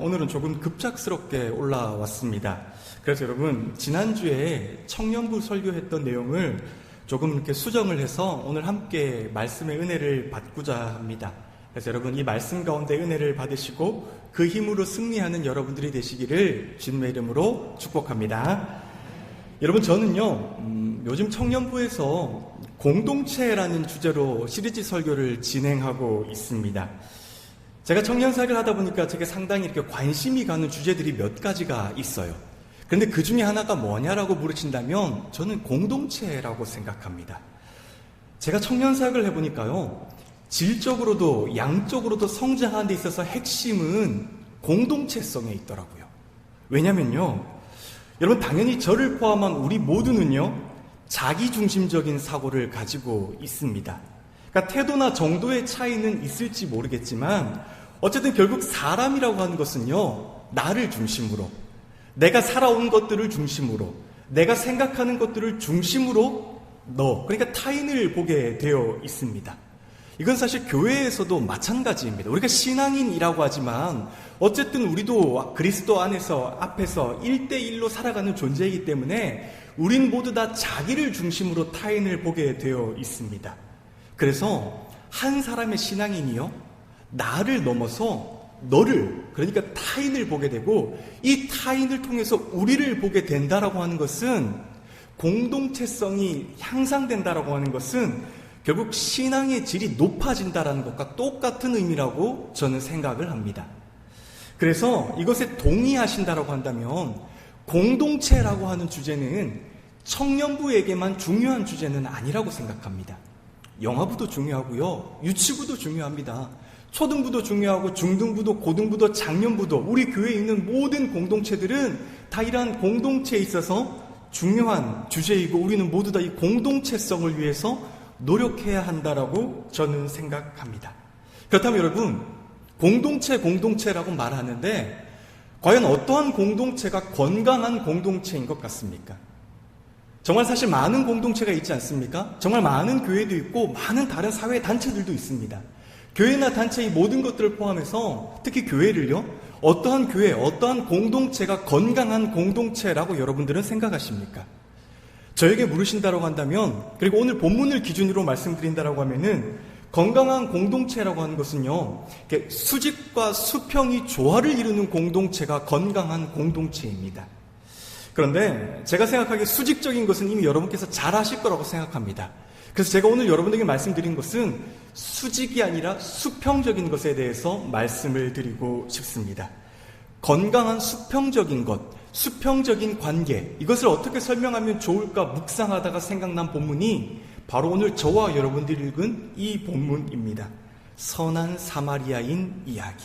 오늘은 조금 급작스럽게 올라왔습니다. 그래서 여러분, 지난주에 청년부 설교했던 내용을 조금 이렇게 수정을 해서 오늘 함께 말씀의 은혜를 받고자 합니다. 그래서 여러분, 이 말씀 가운데 은혜를 받으시고 그 힘으로 승리하는 여러분들이 되시기를 주님의 이름으로 축복합니다. 여러분, 저는요, 요즘 청년부에서 공동체라는 주제로 시리즈 설교를 진행하고 있습니다. 제가 청년사역을 하다 보니까 제게 상당히 이렇게 관심이 가는 주제들이 몇 가지가 있어요. 그런데 그 중에 하나가 뭐냐라고 물으신다면 저는 공동체라고 생각합니다. 제가 청년사역을 해보니까요, 질적으로도 양적으로도 성장하는 데 있어서 핵심은 공동체성에 있더라고요. 왜냐면요, 여러분, 당연히 저를 포함한 우리 모두는요, 자기중심적인 사고를 가지고 있습니다. 그러니까 태도나 정도의 차이는 있을지 모르겠지만 어쨌든 결국 사람이라고 하는 것은요, 나를 중심으로, 내가 살아온 것들을 중심으로, 내가 생각하는 것들을 중심으로 그러니까 타인을 보게 되어 있습니다. 이건 사실 교회에서도 마찬가지입니다. 우리가 신앙인이라고 하지만 어쨌든 우리도 그리스도 앞에서 1대1로 살아가는 존재이기 때문에 우린 모두 다 자기를 중심으로 타인을 보게 되어 있습니다. 그래서 한 사람의 신앙인이요, 나를 넘어서 너를, 그러니까 타인을 보게 되고 이 타인을 통해서 우리를 보게 된다라고 하는 것은, 공동체성이 향상된다라고 하는 것은 결국 신앙의 질이 높아진다라는 것과 똑같은 의미라고 저는 생각을 합니다. 그래서 이것에 동의하신다라고 한다면 공동체라고 하는 주제는 청년부에게만 중요한 주제는 아니라고 생각합니다. 영아부도 중요하고요, 유치부도 중요합니다. 초등부도 중요하고 중등부도 고등부도 장년부도, 우리 교회에 있는 모든 공동체들은 다 이러한 공동체에 있어서 중요한 주제이고 우리는 모두 다 이 공동체성을 위해서 노력해야 한다라고 저는 생각합니다. 그렇다면 여러분, 공동체라고 말하는데 과연 어떠한 공동체가 건강한 공동체인 것 같습니까? 정말 사실 많은 공동체가 있지 않습니까? 정말 많은 교회도 있고 많은 다른 사회 단체들도 있습니다. 교회나 단체 이 모든 것들을 포함해서 특히 교회를요, 어떠한 교회, 어떠한 공동체가 건강한 공동체라고 여러분들은 생각하십니까? 저에게 물으신다고 한다면, 그리고 오늘 본문을 기준으로 말씀드린다고 하면은 건강한 공동체라고 하는 것은요, 수직과 수평이 조화를 이루는 공동체가 건강한 공동체입니다. 그런데 제가 생각하기에 수직적인 것은 이미 여러분께서 잘 아실 거라고 생각합니다. 그래서 제가 오늘 여러분에게 말씀드린 것은 수직이 아니라 수평적인 것에 대해서 말씀을 드리고 싶습니다. 건강한 수평적인 것, 수평적인 관계, 이것을 어떻게 설명하면 좋을까 묵상하다가 생각난 본문이 바로 오늘 저와 여러분들이 읽은 이 본문입니다. 선한 사마리아인 이야기.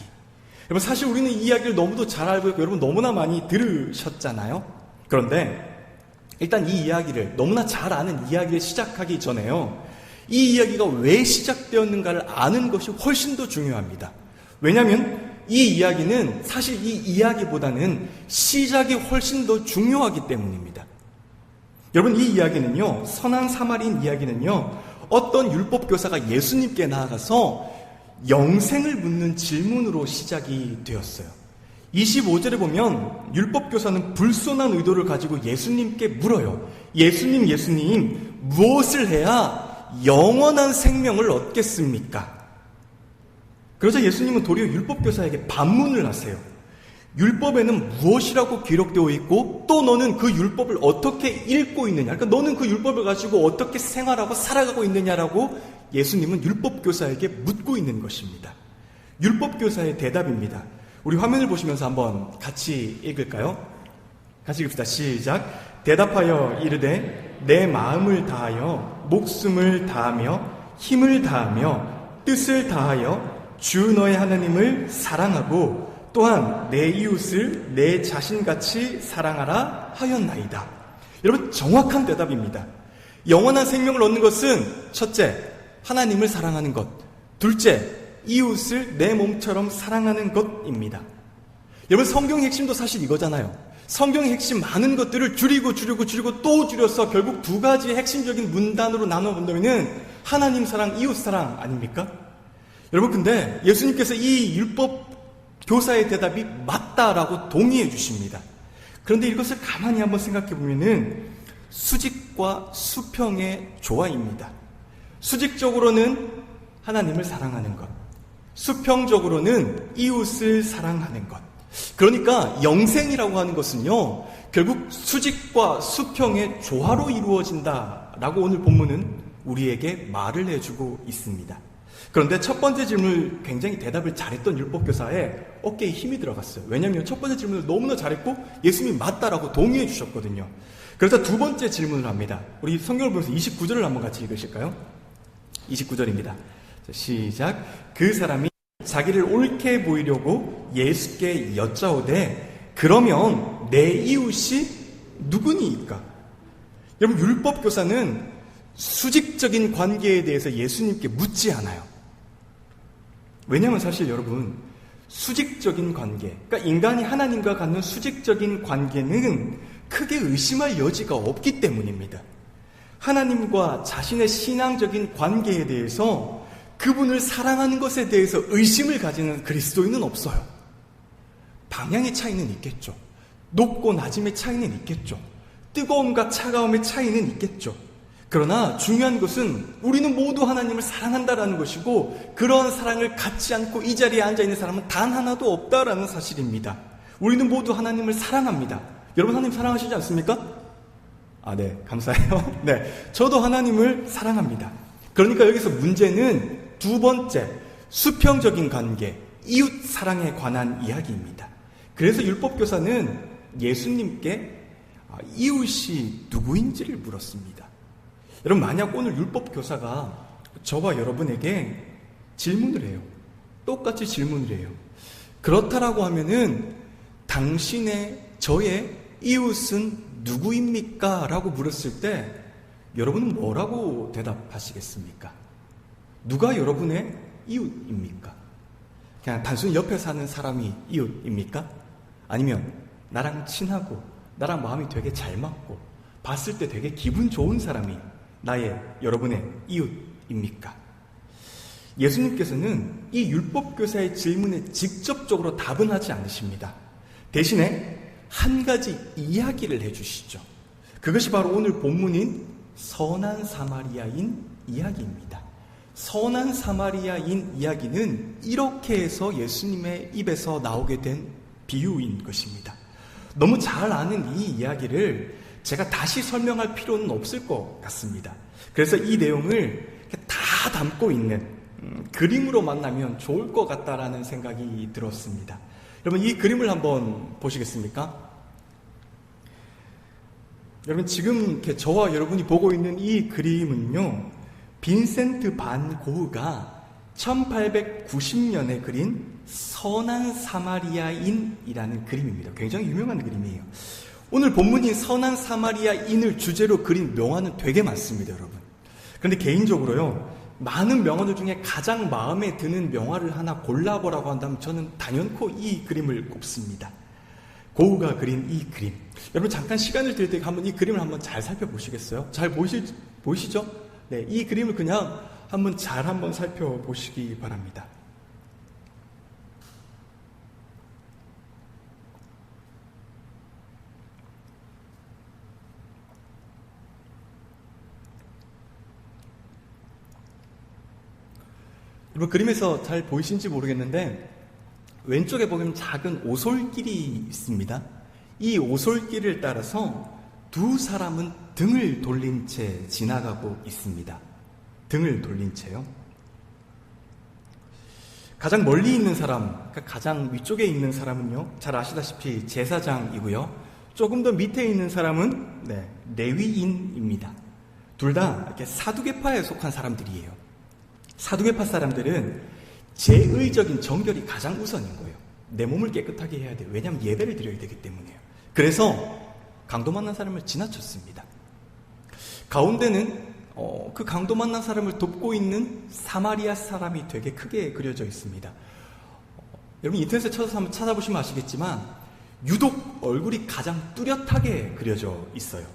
여러분, 사실 우리는 이 이야기를 너무도 잘 알고 있고 여러분 너무나 많이 들으셨잖아요. 그런데 일단 이 이야기를, 너무나 잘 아는 이야기를 시작하기 전에요, 이 이야기가 왜 시작되었는가를 아는 것이 훨씬 더 중요합니다. 왜냐하면 이 이야기는 사실 이 이야기보다는 시작이 훨씬 더 중요하기 때문입니다. 여러분, 이 이야기는요, 선한 사마리인 이야기는요, 어떤 율법교사가 예수님께 나아가서 영생을 묻는 질문으로 시작이 되었어요. 25절에 보면 율법교사는 불손한 의도를 가지고 예수님께 물어요. 예수님, 무엇을 해야 영원한 생명을 얻겠습니까? 그러자 예수님은 도리어 율법교사에게 반문을 하세요. 율법에는 무엇이라고 기록되어 있고 또 너는 그 율법을 어떻게 읽고 있느냐, 그러니까 너는 그 율법을 가지고 어떻게 생활하고 살아가고 있느냐라고 예수님은 율법교사에게 묻고 있는 것입니다. 율법교사의 대답입니다. 우리 화면을 보시면서 한번 같이 읽을까요? 같이 읽읍시다. 시작. 대답하여 이르되 내 마음을 다하여 목숨을 다하며 힘을 다하며 뜻을 다하여 주 너의 하나님을 사랑하고 또한 내 이웃을 내 자신같이 사랑하라 하였나이다. 여러분, 정확한 대답입니다. 영원한 생명을 얻는 것은 첫째, 하나님을 사랑하는 것, 둘째, 이웃을 내 몸처럼 사랑하는 것입니다. 여러분, 성경의 핵심도 사실 이거잖아요. 성경의 핵심 많은 것들을 줄이고 또 줄여서 결국 두 가지의 핵심적인 문단으로 나눠본다면 하나님 사랑, 이웃 사랑 아닙니까? 여러분, 근데 예수님께서 이 율법 교사의 대답이 맞다라고 동의해 주십니다. 그런데 이것을 가만히 한번 생각해 보면은 수직과 수평의 조화입니다. 수직적으로는 하나님을 사랑하는 것, 수평적으로는 이웃을 사랑하는 것. 그러니까 영생이라고 하는 것은요, 결국 수직과 수평의 조화로 이루어진다라고 오늘 본문은 우리에게 말을 해주고 있습니다. 그런데 첫 번째 질문을 굉장히 대답을 잘했던 율법교사의 어깨에 힘이 들어갔어요. 왜냐하면 첫 번째 질문을 너무나 잘했고 예수님이 맞다라고 동의해 주셨거든요. 그래서 두 번째 질문을 합니다. 우리 성경을 보면서 29절을 한번 같이 읽으실까요? 29절입니다. 시작. 그 사람이 자기를 옳게 보이려고 예수께 여짜오되 그러면 내 이웃이 누구니이까? 여러분, 율법교사는 수직적인 관계에 대해서 예수님께 묻지 않아요. 왜냐하면 사실 여러분, 수직적인 관계, 그러니까 인간이 하나님과 갖는 수직적인 관계는 크게 의심할 여지가 없기 때문입니다. 하나님과 자신의 신앙적인 관계에 대해서 그분을 사랑하는 것에 대해서 의심을 가지는 그리스도인은 없어요. 방향의 차이는 있겠죠. 높고 낮음의 차이는 있겠죠. 뜨거움과 차가움의 차이는 있겠죠. 그러나 중요한 것은 우리는 모두 하나님을 사랑한다라는 것이고 그런 사랑을 갖지 않고 이 자리에 앉아있는 사람은 단 하나도 없다라는 사실입니다. 우리는 모두 하나님을 사랑합니다. 여러분 하나님 사랑하시지 않습니까? 네, 감사해요. 네, 저도 하나님을 사랑합니다. 그러니까 여기서 문제는 두 번째, 수평적인 관계, 이웃 사랑에 관한 이야기입니다. 그래서 율법교사는 예수님께 이웃이 누구인지를 물었습니다. 여러분, 만약 오늘 율법교사가 저와 여러분에게 질문을 해요. 똑같이 질문을 해요. 그렇다라고 하면은 저의 이웃은 누구입니까? 라고 물었을 때 여러분은 뭐라고 대답하시겠습니까? 누가 여러분의 이웃입니까? 그냥 단순히 옆에 사는 사람이 이웃입니까? 아니면 나랑 친하고 나랑 마음이 되게 잘 맞고 봤을 때 되게 기분 좋은 사람이 여러분의 이웃입니까? 예수님께서는 이 율법교사의 질문에 직접적으로 답은 하지 않으십니다. 대신에 한 가지 이야기를 해주시죠. 그것이 바로 오늘 본문인 선한 사마리아인 이야기입니다. 선한 사마리아인 이야기는 이렇게 해서 예수님의 입에서 나오게 된 비유인 것입니다. 너무 잘 아는 이 이야기를 제가 다시 설명할 필요는 없을 것 같습니다. 그래서 이 내용을 다 담고 있는 그림으로 만나면 좋을 것 같다라는 생각이 들었습니다. 여러분, 이 그림을 한번 보시겠습니까? 여러분, 지금 이렇게 저와 여러분이 보고 있는 이 그림은요, 빈센트 반 고흐가 1890년에 그린 선한 사마리아인이라는 그림입니다. 굉장히 유명한 그림이에요. 오늘 본문인 선한 사마리아인을 주제로 그린 명화는 되게 많습니다, 여러분. 그런데 개인적으로요, 많은 명화들 중에 가장 마음에 드는 명화를 하나 골라보라고 한다면 저는 단연코 이 그림을 꼽습니다. 고흐가 그린 이 그림. 여러분, 잠깐 시간을 드릴 때 한번 이 그림을 한번 잘 살펴보시겠어요? 잘 보이시죠? 네, 이 그림을 그냥 한번 살펴보시기 바랍니다. 여러분, 그림에서 잘 보이신지 모르겠는데 왼쪽에 보면 작은 오솔길이 있습니다. 이 오솔길을 따라서 두 사람은 등을 돌린 채 지나가고 있습니다. 등을 돌린 채요. 가장 멀리 있는 사람, 그러니까 가장 위쪽에 있는 사람은요, 잘 아시다시피 제사장이고요. 조금 더 밑에 있는 사람은 레위인입니다. 둘 다 이렇게 사두개파에 속한 사람들이에요. 사두개파 사람들은 제의적인 정결이 가장 우선인 거예요. 내 몸을 깨끗하게 해야 돼요. 왜냐하면 예배를 드려야 되기 때문이에요. 그래서 강도 만난 사람을 지나쳤습니다. 가운데는 그 강도 만난 사람을 돕고 있는 사마리아 사람이 되게 크게 그려져 있습니다. 여러분, 인터넷에 쳐서 한번 찾아보시면 아시겠지만 유독 얼굴이 가장 뚜렷하게 그려져 있어요.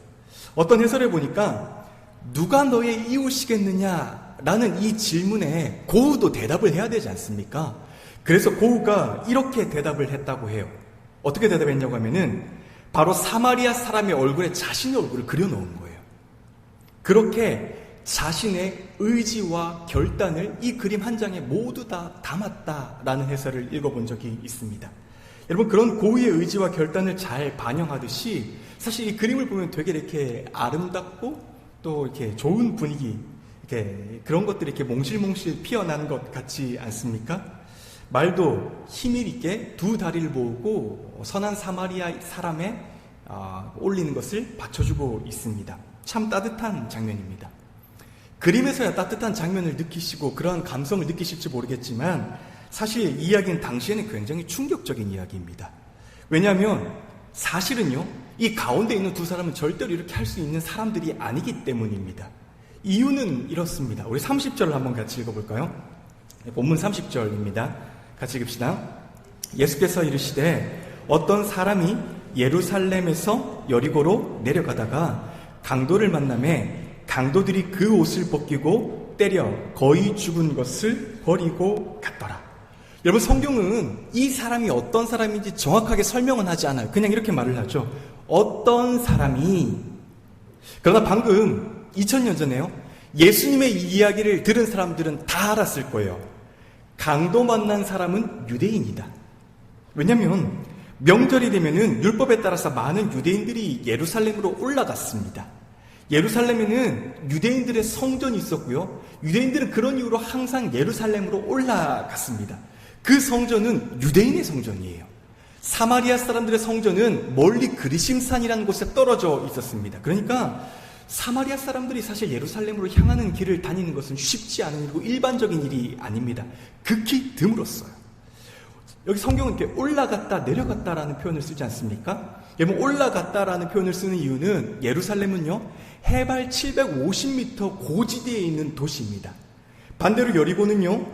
어떤 해설에 보니까 누가 너의 이웃이겠느냐라는 이 질문에 고흐도 대답을 해야 되지 않습니까? 그래서 고우가 이렇게 대답을 했다고 해요. 어떻게 대답했냐고 하면은 바로 사마리아 사람의 얼굴에 자신의 얼굴을 그려놓은 거예요. 그렇게 자신의 의지와 결단을 이 그림 한 장에 모두 다 담았다라는 해설을 읽어본 적이 있습니다. 여러분, 그런 고우의 의지와 결단을 잘 반영하듯이 사실 이 그림을 보면 되게 이렇게 아름답고 또 이렇게 좋은 분위기, 이렇게 그런 것들이 이렇게 몽실몽실 피어나는 것 같지 않습니까? 말도 힘있게 두 다리를 모으고 선한 사마리아 사람에 올리는 것을 받쳐주고 있습니다. 참 따뜻한 장면입니다. 그림에서야 따뜻한 장면을 느끼시고 그러한 감성을 느끼실지 모르겠지만 사실 이 이야기는 당시에는 굉장히 충격적인 이야기입니다. 왜냐하면 사실은요, 이 가운데 있는 두 사람은 절대로 이렇게 할 수 있는 사람들이 아니기 때문입니다. 이유는 이렇습니다. 우리 30절을 한번 같이 읽어볼까요? 본문 30절입니다. 같이 읽읍시다. 예수께서 이르시되 어떤 사람이 예루살렘에서 여리고로 내려가다가 강도를 만나매 강도들이 그 옷을 벗기고 때려 거의 죽은 것을 버리고 갔더라. 여러분, 성경은 이 사람이 어떤 사람인지 정확하게 설명은 하지 않아요. 그냥 이렇게 말을 하죠. 어떤 사람이. 그러나 방금 2000년 전에요, 예수님의 이 이야기를 들은 사람들은 다 알았을 거예요. 강도 만난 사람은 유대인이다. 왜냐하면 명절이 되면은 율법에 따라서 많은 유대인들이 예루살렘으로 올라갔습니다. 예루살렘에는 유대인들의 성전이 있었고요. 유대인들은 그런 이유로 항상 예루살렘으로 올라갔습니다. 그 성전은 유대인의 성전이에요. 사마리아 사람들의 성전은 멀리 그리심산이라는 곳에 떨어져 있었습니다. 그러니까 사마리아 사람들이 사실 예루살렘으로 향하는 길을 다니는 것은 쉽지 않은 일이고 일반적인 일이 아닙니다. 극히 드물었어요. 여기 성경은 이렇게 올라갔다 내려갔다라는 표현을 쓰지 않습니까? 여러분, 올라갔다라는 표현을 쓰는 이유는 예루살렘은요, 해발 750m 고지대에 있는 도시입니다. 반대로 여리고는요,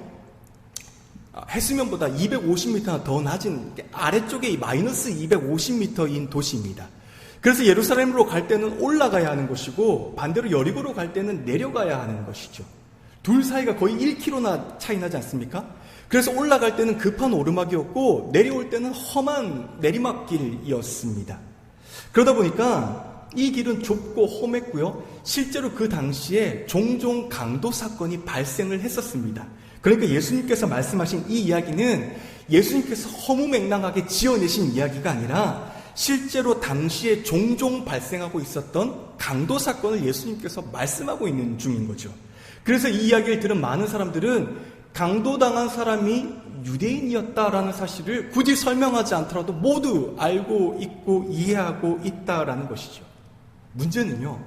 해수면보다 250m나 더 낮은 아래쪽에 마이너스 250m인 도시입니다. 그래서 예루살렘으로 갈 때는 올라가야 하는 것이고 반대로 여리고로 갈 때는 내려가야 하는 것이죠. 둘 사이가 거의 1km나 차이 나지 않습니까? 그래서 올라갈 때는 급한 오르막이었고 내려올 때는 험한 내리막길이었습니다. 그러다 보니까 이 길은 좁고 험했고요. 실제로 그 당시에 종종 강도 사건이 발생을 했었습니다. 그러니까 예수님께서 말씀하신 이 이야기는 예수님께서 허무맹랑하게 지어내신 이야기가 아니라 실제로 당시에 종종 발생하고 있었던 강도 사건을 예수님께서 말씀하고 있는 중인 거죠. 그래서 이 이야기를 들은 많은 사람들은 강도당한 사람이 유대인이었다라는 사실을 굳이 설명하지 않더라도 모두 알고 있고 이해하고 있다라는 것이죠. 문제는요,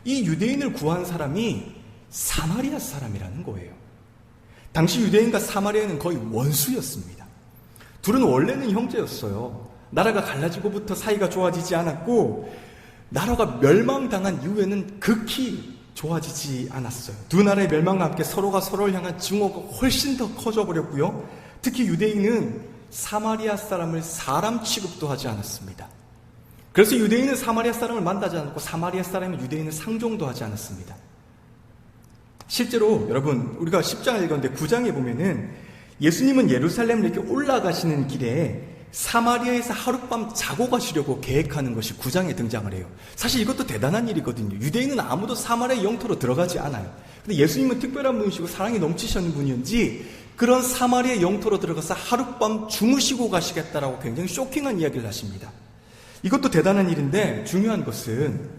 이 유대인을 구한 사람이 사마리아 사람이라는 거예요. 당시 유대인과 사마리아는 거의 원수였습니다. 둘은 원래는 형제였어요. 나라가 갈라지고부터 사이가 좋아지지 않았고 나라가 멸망당한 이후에는 극히 좋아지지 않았어요. 두 나라의 멸망과 함께 서로가 서로를 향한 증오가 훨씬 더 커져버렸고요. 특히 유대인은 사마리아 사람을 사람 취급도 하지 않았습니다. 그래서 유대인은 사마리아 사람을 만나지 않았고 사마리아 사람이 유대인을 상종도 하지 않았습니다. 실제로 여러분, 우리가 10장을 읽었는데 9장에 보면은 예수님은 예루살렘을 이렇게 올라가시는 길에 사마리아에서 하룻밤 자고 가시려고 계획하는 것이 9장에 등장을 해요. 사실 이것도 대단한 일이거든요. 유대인은 아무도 사마리아 영토로 들어가지 않아요. 근데 예수님은 특별한 분이시고 사랑이 넘치시는 분이었는지 그런 사마리아 영토로 들어가서 하룻밤 주무시고 가시겠다라고 굉장히 쇼킹한 이야기를 하십니다. 이것도 대단한 일인데 중요한 것은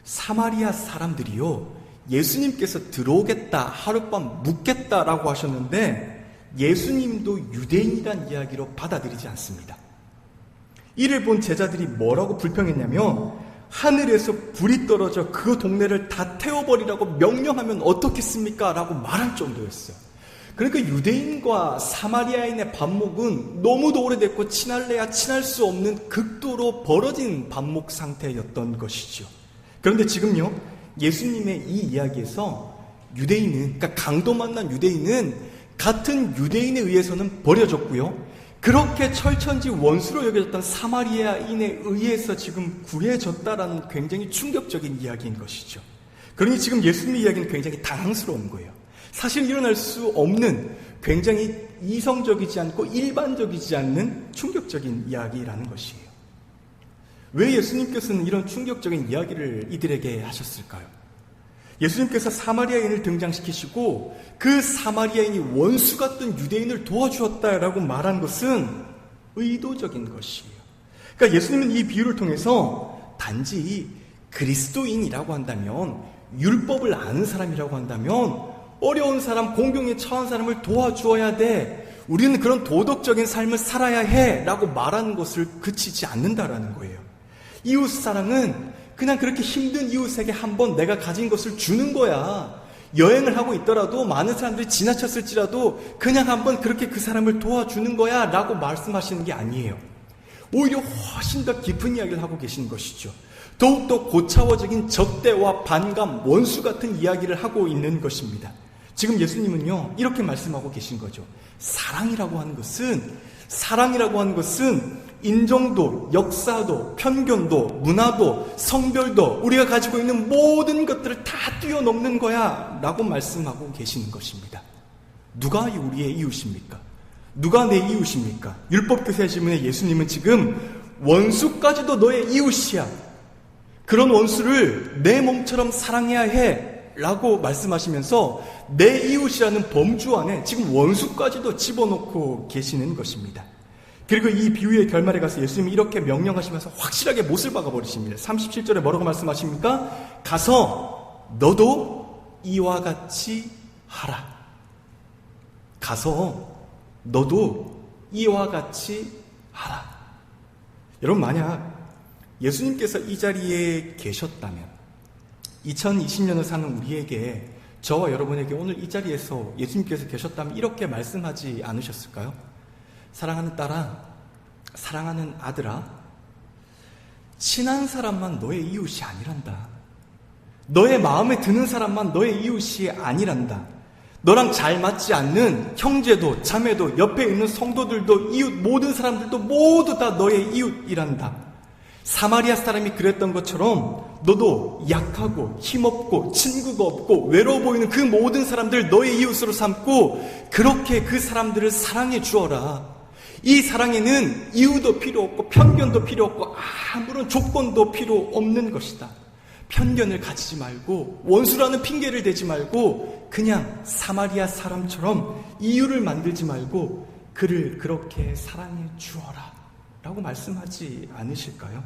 사마리아 사람들이요, 예수님께서 들어오겠다, 하룻밤 묵겠다라고 하셨는데 예수님도 유대인이란 이야기로 받아들이지 않습니다. 이를 본 제자들이 뭐라고 불평했냐면 하늘에서 불이 떨어져 그 동네를 다 태워버리라고 명령하면 어떻겠습니까? 라고 말할 정도였어요. 그러니까 유대인과 사마리아인의 반목은 너무도 오래됐고 친할래야 친할 수 없는 극도로 벌어진 반목 상태였던 것이죠. 그런데 지금요, 예수님의 이 이야기에서 유대인은, 그러니까 강도 만난 유대인은 같은 유대인에 의해서는 버려졌고요. 그렇게 철천지 원수로 여겨졌던 사마리아인에 의해서 지금 구해졌다라는 굉장히 충격적인 이야기인 것이죠. 그러니 지금 예수님의 이야기는 굉장히 당황스러운 거예요. 사실 일어날 수 없는 굉장히 이성적이지 않고 일반적이지 않는 충격적인 이야기라는 것이에요. 왜 예수님께서는 이런 충격적인 이야기를 이들에게 하셨을까요? 예수님께서 사마리아인을 등장시키시고 그 사마리아인이 원수 같던 유대인을 도와주었다라고 말한 것은 의도적인 것이에요. 그러니까 예수님은 이 비유를 통해서 단지 그리스도인이라고 한다면, 율법을 아는 사람이라고 한다면 어려운 사람, 공경에 처한 사람을 도와주어야 돼, 우리는 그런 도덕적인 삶을 살아야 해 라고 말하는 것을 그치지 않는다라는 거예요. 이웃사랑은 그냥 그렇게 힘든 이웃에게 한번 내가 가진 것을 주는 거야. 여행을 하고 있더라도 많은 사람들이 지나쳤을지라도 그냥 한번 그렇게 그 사람을 도와주는 거야 라고 말씀하시는 게 아니에요. 오히려 훨씬 더 깊은 이야기를 하고 계시는 것이죠. 더욱더 고차원적인 적대와 반감, 원수 같은 이야기를 하고 있는 것입니다. 지금 예수님은요, 이렇게 말씀하고 계신 거죠. 사랑이라고 하는 것은 인종도, 역사도, 편견도, 문화도, 성별도, 우리가 가지고 있는 모든 것들을 다 뛰어넘는 거야 라고 말씀하고 계시는 것입니다. 누가 우리의 이웃입니까? 누가 내 이웃입니까? 율법교사의 질문에 예수님은 지금 원수까지도 너의 이웃이야, 그런 원수를 내 몸처럼 사랑해야 해 라고 말씀하시면서 내 이웃이라는 범주 안에 지금 원수까지도 집어넣고 계시는 것입니다. 그리고 이 비유의 결말에 가서 예수님이 이렇게 명령하시면서 확실하게 못을 박아버리십니다. 37절에 뭐라고 말씀하십니까? 가서 너도 이와 같이 하라. 가서 너도 이와 같이 하라. 여러분, 만약 예수님께서 이 자리에 계셨다면 2020년을 사는 우리에게, 저와 여러분에게 오늘 이 자리에서 예수님께서 계셨다면 이렇게 말씀하지 않으셨을까요? 사랑하는 딸아, 사랑하는 아들아, 친한 사람만 너의 이웃이 아니란다. 너의 마음에 드는 사람만 너의 이웃이 아니란다. 너랑 잘 맞지 않는 형제도 자매도 옆에 있는 성도들도 이웃, 모든 사람들도 모두 다 너의 이웃이란다. 사마리아 사람이 그랬던 것처럼 너도 약하고 힘없고 친구가 없고 외로워 보이는 그 모든 사람들 너의 이웃으로 삼고 그렇게 그 사람들을 사랑해 주어라. 이 사랑에는 이유도 필요 없고 편견도 필요 없고 아무런 조건도 필요 없는 것이다. 편견을 가지지 말고 원수라는 핑계를 대지 말고 그냥 사마리아 사람처럼 이유를 만들지 말고 그를 그렇게 사랑해 주어라 라고 말씀하지 않으실까요?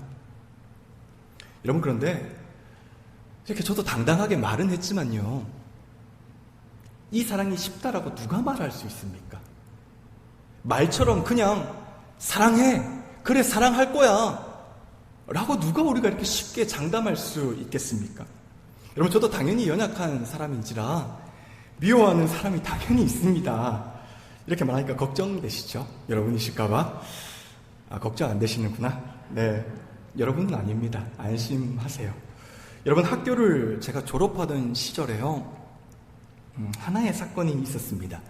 여러분, 그런데 이렇게 저도 당당하게 말은 했지만요, 이 사랑이 쉽다라고 누가 말할 수 있습니까? 말처럼 그냥 사랑해, 그래 사랑할 거야 라고 누가 우리가 이렇게 쉽게 장담할 수 있겠습니까? 여러분, 저도 당연히 연약한 사람인지라 미워하는 사람이 당연히 있습니다. 이렇게 말하니까 걱정되시죠? 여러분이실까봐? 걱정 안 되시는구나. 네, 여러분은 아닙니다. 안심하세요. 여러분, 학교를 제가 졸업하던 시절에요, 하나의 사건이 있었습니다.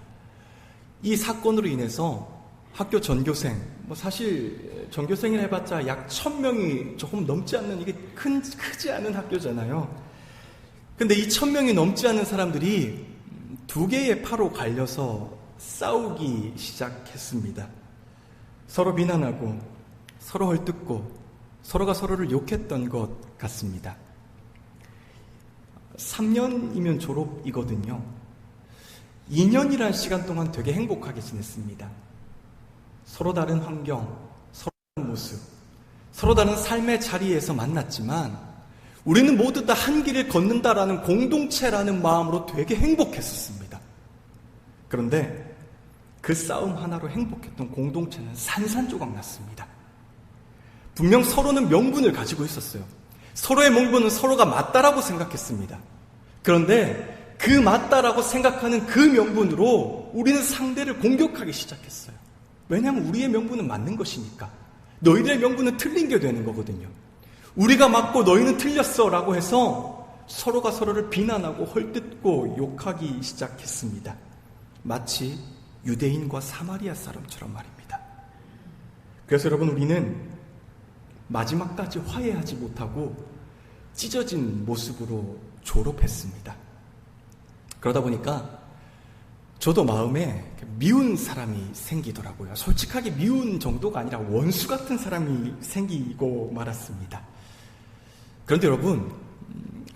이 사건으로 인해서 학교 전교생, 사실 전교생이라 해봤자 약 1000명이 조금 넘지 않는, 이게 크지 않은 학교잖아요. 근데 이 1000명이 넘지 않는 사람들이 두 개의 파로 갈려서 싸우기 시작했습니다. 서로 비난하고 서로 헐뜯고 서로가 서로를 욕했던 것 같습니다. 3년이면 졸업이거든요. 2년이라는 시간 동안 되게 행복하게 지냈습니다. 서로 다른 환경, 서로 다른 모습, 서로 다른 삶의 자리에서 만났지만 우리는 모두 다 한 길을 걷는다라는 공동체라는 마음으로 되게 행복했었습니다. 그런데 그 싸움 하나로 행복했던 공동체는 산산조각 났습니다. 분명 서로는 명분을 가지고 있었어요. 서로의 명분은 서로가 맞다라고 생각했습니다. 그런데 그 맞다라고 생각하는 그 명분으로 우리는 상대를 공격하기 시작했어요. 왜냐하면 우리의 명분은 맞는 것이니까. 너희들의 명분은 틀린 게 되는 거거든요. 우리가 맞고 너희는 틀렸어 라고 해서 서로가 서로를 비난하고 헐뜯고 욕하기 시작했습니다. 마치 유대인과 사마리아 사람처럼 말입니다. 그래서 여러분, 우리는 마지막까지 화해하지 못하고 찢어진 모습으로 졸업했습니다. 그러다 보니까 저도 마음에 미운 사람이 생기더라고요. 솔직하게 미운 정도가 아니라 원수 같은 사람이 생기고 말았습니다. 그런데 여러분,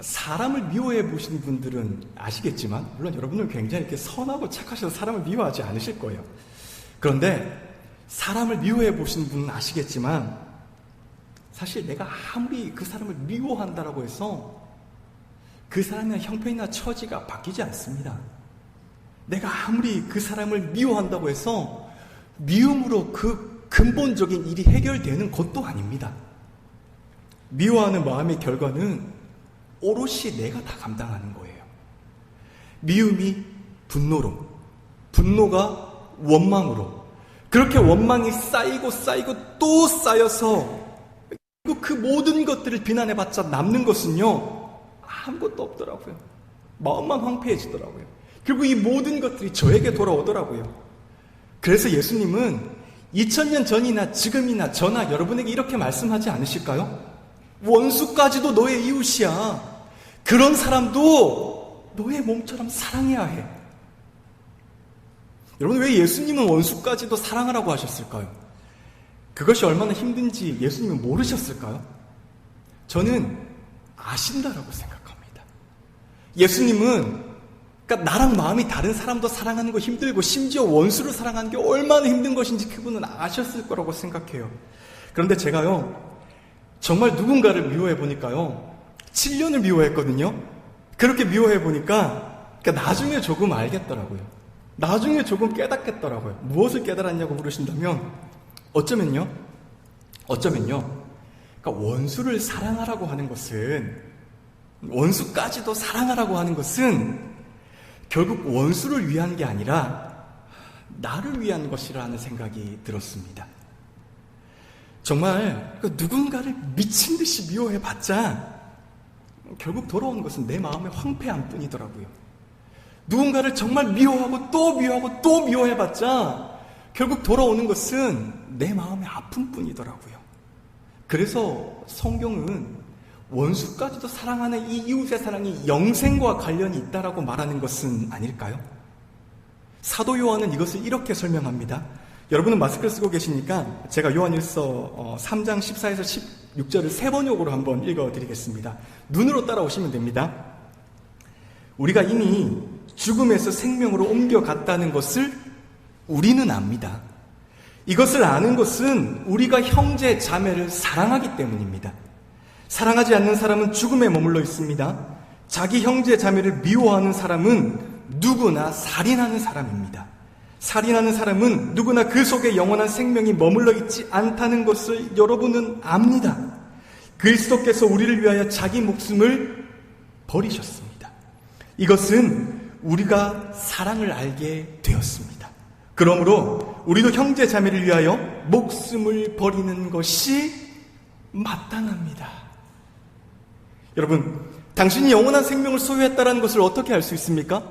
사람을 미워해 보신 분들은 아시겠지만, 물론 여러분은 굉장히 이렇게 선하고 착하셔서 사람을 미워하지 않으실 거예요. 그런데 사람을 미워해 보신 분은 아시겠지만, 사실 내가 아무리 그 사람을 미워한다라고 해서 그 사람의 형편이나 처지가 바뀌지 않습니다. 내가 아무리 그 사람을 미워한다고 해서 미움으로 그 근본적인 일이 해결되는 것도 아닙니다. 미워하는 마음의 결과는 오롯이 내가 다 감당하는 거예요. 미움이 분노로, 분노가 원망으로, 그렇게 원망이 쌓이고 또 쌓여서 그리고 그 모든 것들을 비난해봤자 남는 것은요, 아무것도 없더라고요. 마음만 황폐해지더라고요. 그리고 이 모든 것들이 저에게 돌아오더라고요. 그래서 예수님은 2000년 전이나 지금이나 저나 여러분에게 이렇게 말씀하지 않으실까요? 원수까지도 너의 이웃이야. 그런 사람도 너의 몸처럼 사랑해야 해. 여러분, 왜 예수님은 원수까지도 사랑하라고 하셨을까요? 그것이 얼마나 힘든지 예수님은 모르셨을까요? 저는 아신다라고 생각합니다. 예수님은 그러니까 나랑 마음이 다른 사람도 사랑하는 거 힘들고 심지어 원수를 사랑하는 게 얼마나 힘든 것인지 그분은 아셨을 거라고 생각해요. 그런데 제가요, 정말 누군가를 미워해 보니까요, 7년을 미워했거든요. 그렇게 미워해 보니까 그러니까 나중에 조금 알겠더라고요. 나중에 조금 깨닫겠더라고요. 무엇을 깨달았냐고 물으신다면 어쩌면요. 그러니까 원수를 사랑하라고 하는 것은, 원수까지도 사랑하라고 하는 것은 결국 원수를 위한 게 아니라 나를 위한 것이라는 생각이 들었습니다. 정말 누군가를 미친 듯이 미워해봤자 결국 돌아오는 것은 내 마음의 황폐함 뿐이더라고요. 누군가를 정말 미워하고 또 미워하고 또 미워해봤자 결국 돌아오는 것은 내 마음의 아픔뿐이더라고요. 그래서 성경은 원수까지도 사랑하는 이 이웃의 사랑이 영생과 관련이 있다라고 말하는 것은 아닐까요? 사도 요한은 이것을 이렇게 설명합니다. 여러분은 마스크를 쓰고 계시니까 제가 요한일서 3장 14에서 16절을 세 번역으로 한번 읽어드리겠습니다. 눈으로 따라오시면 됩니다. 우리가 이미 죽음에서 생명으로 옮겨갔다는 것을 우리는 압니다. 이것을 아는 것은 우리가 형제 자매를 사랑하기 때문입니다. 사랑하지 않는 사람은 죽음에 머물러 있습니다. 자기 형제 자매를 미워하는 사람은 누구나 살인하는 사람입니다. 살인하는 사람은 누구나 그 속에 영원한 생명이 머물러 있지 않다는 것을 여러분은 압니다. 그리스도께서 우리를 위하여 자기 목숨을 버리셨습니다. 이것은 우리가 사랑을 알게 되었습니다. 그러므로 우리도 형제 자매를 위하여 목숨을 버리는 것이 마땅합니다. 여러분, 당신이 영원한 생명을 소유했다는 것을 어떻게 알 수 있습니까?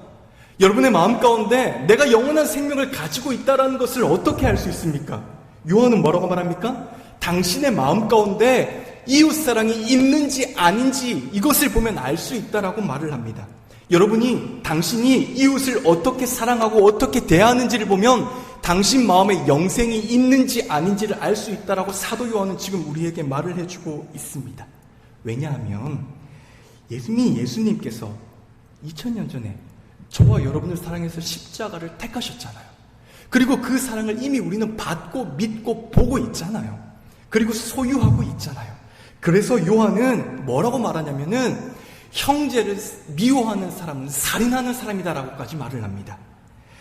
여러분의 마음 가운데 내가 영원한 생명을 가지고 있다는 것을 어떻게 알 수 있습니까? 요한은 뭐라고 말합니까? 당신의 마음 가운데 이웃사랑이 있는지 아닌지 이것을 보면 알 수 있다라고 말을 합니다. 여러분이 당신이 이웃을 어떻게 사랑하고 어떻게 대하는지를 보면 당신 마음에 영생이 있는지 아닌지를 알 수 있다라고 사도 요한은 지금 우리에게 말을 해주고 있습니다. 왜냐하면 예수님께서 2000년 전에 저와 여러분을 사랑해서 십자가를 택하셨잖아요. 그리고 그 사랑을 이미 우리는 받고 믿고 보고 있잖아요. 그리고 소유하고 있잖아요. 그래서 요한은 뭐라고 말하냐면은 형제를 미워하는 사람은 살인하는 사람이다라고까지 말을 합니다.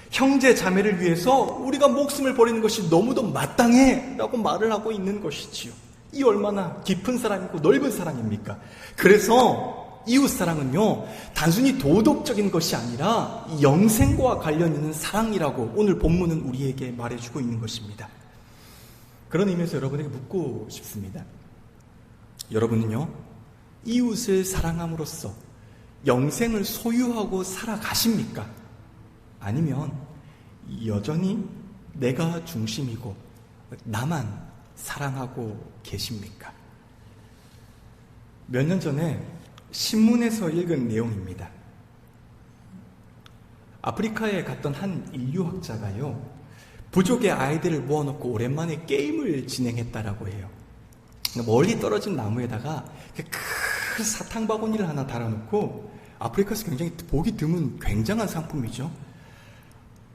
형제 자매를 위해서 우리가 목숨을 버리는 것이 너무도 마땅해 라고 말을 하고 있는 것이지요. 이 얼마나 깊은 사랑이고 넓은 사랑입니까? 그래서 이웃사랑은요, 단순히 도덕적인 것이 아니라 영생과 관련 있는 사랑이라고 오늘 본문은 우리에게 말해주고 있는 것입니다. 그런 의미에서 여러분에게 묻고 싶습니다. 여러분은요, 이웃을 사랑함으로써 영생을 소유하고 살아가십니까? 아니면 여전히 내가 중심이고 나만 사랑하고 계십니까? 몇 년 전에 신문에서 읽은 내용입니다. 아프리카에 갔던 한 인류학자가요, 부족의 아이들을 모아놓고 오랜만에 게임을 진행했다라고 해요. 멀리 떨어진 나무에다가 큰 사탕 바구니를 하나 달아놓고, 아프리카에서 굉장히 보기 드문 굉장한 상품이죠.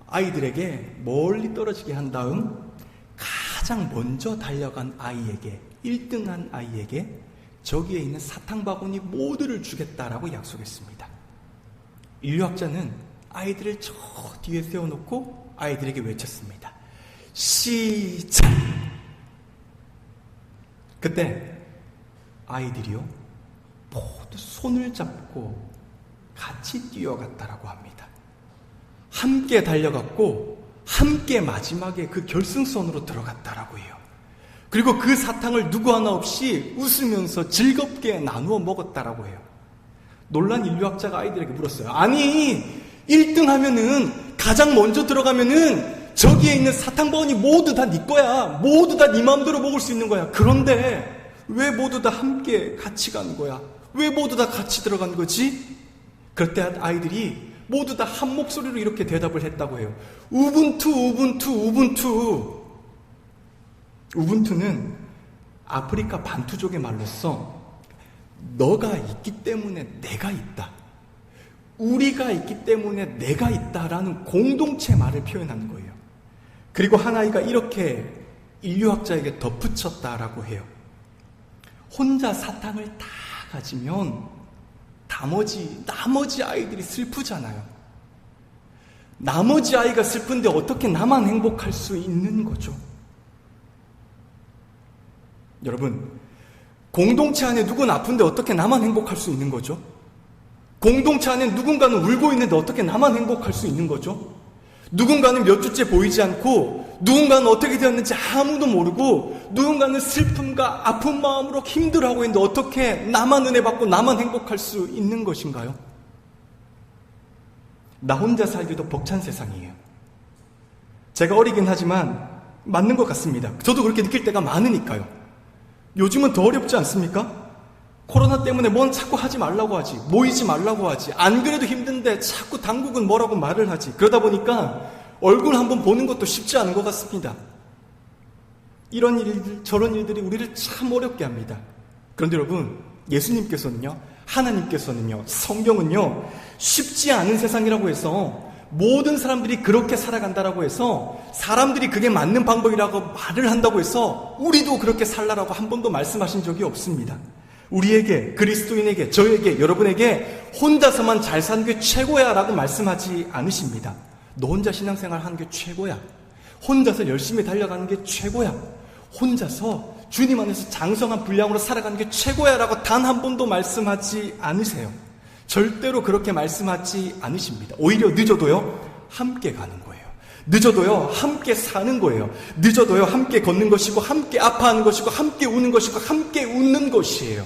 아이들에게 멀리 떨어지게 한 다음 가장 먼저 달려간 아이에게, 1등한 아이에게 저기에 있는 사탕 바구니 모두를 주겠다라고 약속했습니다. 인류학자는 아이들을 저 뒤에 세워놓고 아이들에게 외쳤습니다. 시작! 그때 아이들이요, 모두 손을 잡고 같이 뛰어갔다라고 합니다. 함께 달려갔고 함께 마지막에 그 결승선으로 들어갔다라고 해요. 그리고 그 사탕을 누구 하나 없이 웃으면서 즐겁게 나누어 먹었다라고 해요. 놀란 인류학자가 아이들에게 물었어요. 아니, 1등 하면은, 가장 먼저 들어가면은 저기에 있는 사탕 바구니 모두 다 네 거야. 모두 다 네 마음대로 먹을 수 있는 거야. 그런데 왜 모두 다 함께 같이 가는 거야? 왜 모두 다 같이 들어간 거지? 그때 아이들이 모두 다 한 목소리로 이렇게 대답을 했다고 해요. 우분투, 우분투, 우분투. 우분투는 아프리카 반투족의 말로써 너가 있기 때문에 내가 있다, 우리가 있기 때문에 내가 있다라는 공동체 말을 표현하는 거예요. 그리고 한 아이가 이렇게 인류학자에게 덧붙였다라고 해요. 혼자 사탕을 다 가지면 나머지 아이들이 슬프잖아요. 나머지 아이가 슬픈데 어떻게 나만 행복할 수 있는 거죠? 여러분, 공동체 안에 누군 아픈데 어떻게 나만 행복할 수 있는 거죠? 공동체 안에 누군가는 울고 있는데 어떻게 나만 행복할 수 있는 거죠? 누군가는 몇 주째 보이지 않고, 누군가는 어떻게 되었는지 아무도 모르고, 누군가는 슬픔과 아픈 마음으로 힘들어하고 있는데 어떻게 나만 은혜 받고 나만 행복할 수 있는 것인가요? 나 혼자 살기도 벅찬 세상이에요. 제가 어리긴 하지만 맞는 것 같습니다. 저도 그렇게 느낄 때가 많으니까요. 요즘은 더 어렵지 않습니까? 코로나 때문에 뭔 자꾸 하지 말라고 하지, 모이지 말라고 하지, 안 그래도 힘든데 자꾸 당국은 뭐라고 말을 하지. 그러다 보니까 얼굴 한번 보는 것도 쉽지 않은 것 같습니다. 이런 일들, 저런 일들이 우리를 참 어렵게 합니다. 그런데 여러분, 예수님께서는요, 하나님께서는요, 성경은요, 쉽지 않은 세상이라고 해서, 모든 사람들이 그렇게 살아간다라고 해서, 사람들이 그게 맞는 방법이라고 말을 한다고 해서 우리도 그렇게 살라라고 한 번도 말씀하신 적이 없습니다. 우리에게, 그리스도인에게, 저에게, 여러분에게 혼자서만 잘 사는 게 최고야 라고 말씀하지 않으십니다. 너 혼자 신앙생활 하는 게 최고야, 혼자서 열심히 달려가는 게 최고야, 혼자서 주님 안에서 장성한 분량으로 살아가는 게 최고야 라고 단 한 번도 말씀하지 않으세요. 절대로 그렇게 말씀하지 않으십니다. 오히려 늦어도요, 함께 가는 거예요. 늦어도요, 함께 사는 거예요. 늦어도요, 함께 걷는 것이고, 함께 아파하는 것이고, 함께 우는 것이고, 함께 웃는 것이에요.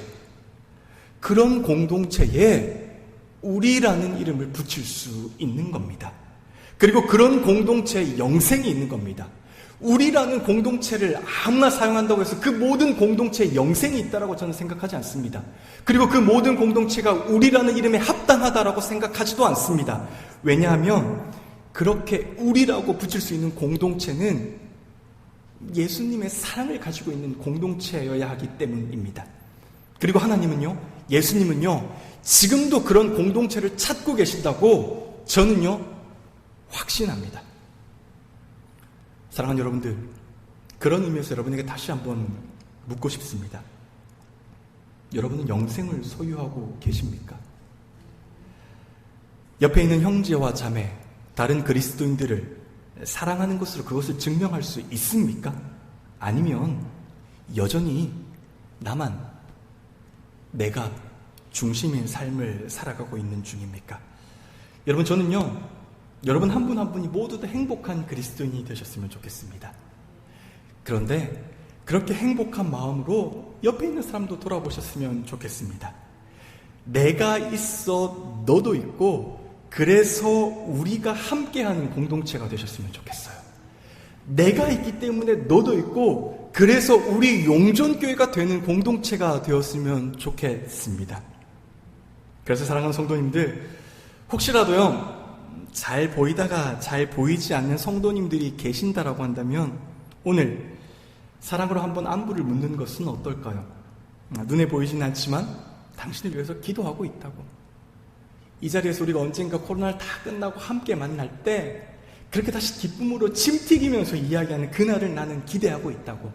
그런 공동체에 우리라는 이름을 붙일 수 있는 겁니다. 그리고 그런 공동체에 영생이 있는 겁니다. 우리라는 공동체를 아무나 사용한다고 해서 그 모든 공동체에 영생이 있다라고 저는 생각하지 않습니다. 그리고 그 모든 공동체가 우리라는 이름에 합당하다라고 생각하지도 않습니다. 왜냐하면 그렇게 우리라고 붙일 수 있는 공동체는 예수님의 사랑을 가지고 있는 공동체여야 하기 때문입니다. 그리고 하나님은요, 예수님은요, 지금도 그런 공동체를 찾고 계신다고 저는요, 확신합니다. 사랑하는 여러분들, 그런 의미에서 여러분에게 다시 한번 묻고 싶습니다. 여러분은 영생을 소유하고 계십니까? 옆에 있는 형제와 자매, 다른 그리스도인들을 사랑하는 것으로 그것을 증명할 수 있습니까? 아니면 여전히 나만, 내가 중심인 삶을 살아가고 있는 중입니까? 여러분, 저는요, 여러분 한 분 한 분이 모두 다 행복한 그리스도인이 되셨으면 좋겠습니다. 그런데 그렇게 행복한 마음으로 옆에 있는 사람도 돌아보셨으면 좋겠습니다. 내가 있어 너도 있고, 그래서 우리가 함께하는 공동체가 되셨으면 좋겠어요. 내가 있기 때문에 너도 있고, 그래서 우리 용전교회가 되는 공동체가 되었으면 좋겠습니다. 그래서 사랑하는 성도님들, 혹시라도요, 잘 보이다가 잘 보이지 않는 성도님들이 계신다라고 한다면 오늘 사랑으로 한번 안부를 묻는 것은 어떨까요? 눈에 보이진 않지만 당신을 위해서 기도하고 있다고. 이 자리에서 우리가 언젠가 코로나를 다 끝나고 함께 만날 때 그렇게 다시 기쁨으로 침 튀기면서 이야기하는 그날을 나는 기대하고 있다고.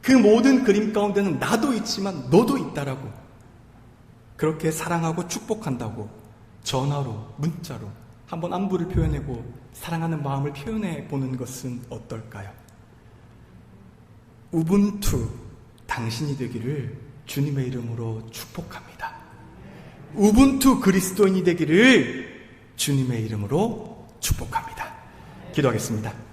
그 모든 그림 가운데는 나도 있지만 너도 있다라고. 그렇게 사랑하고 축복한다고 전화로, 문자로 한번 안부를 표현하고 사랑하는 마음을 표현해 보는 것은 어떨까요? 우분투 당신이 되기를 주님의 이름으로 축복합니다. 우분투 그리스도인이 되기를 주님의 이름으로 축복합니다. 기도하겠습니다.